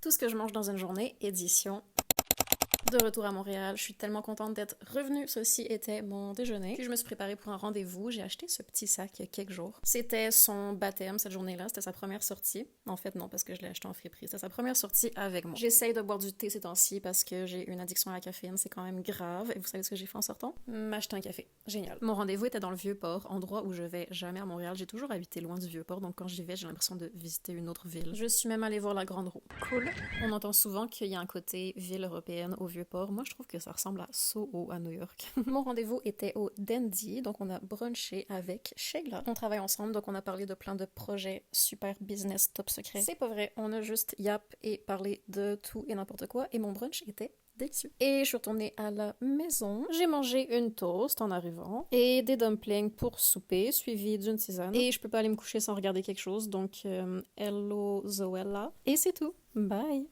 Tout ce que je mange dans une journée, édition de retour à Montréal. Je suis tellement contente d'être revenue. Ceci était mon déjeuner. Puis je me suis préparée pour un rendez-vous. J'ai acheté ce petit sac il y a quelques jours. C'était son baptême cette journée-là. C'était sa première sortie. En fait, non, parce que je l'ai acheté en friperie. C'était sa première sortie avec moi. J'essaye de boire du thé ces temps-ci parce que j'ai une addiction à la caféine. C'est quand même grave. Et vous savez ce que j'ai fait en sortant? M'acheter un café. Génial. Mon rendez-vous était dans le Vieux-Port, endroit où je vais jamais à Montréal. J'ai toujours habité loin du Vieux-Port, donc quand j'y vais, j'ai l'impression de visiter une autre ville. Je suis même allée voir la Grande Roue. Cool. On entend souvent qu'il y a un côté ville européenne au Vieux-Port. Moi, je trouve que ça ressemble à Soho à New York. Mon rendez-vous était au Dandy, donc on a brunché avec Sheila. On travaille ensemble, donc on a parlé de plein de projets super business top secret. C'est pas vrai, on a juste yap et parlé de tout et n'importe quoi, et mon brunch était délicieux. Et je suis retournée à la maison. J'ai mangé une toast en arrivant et des dumplings pour souper, suivi d'une tisane. Et je peux pas aller me coucher sans regarder quelque chose, donc hello Zoella. Et c'est tout. Bye!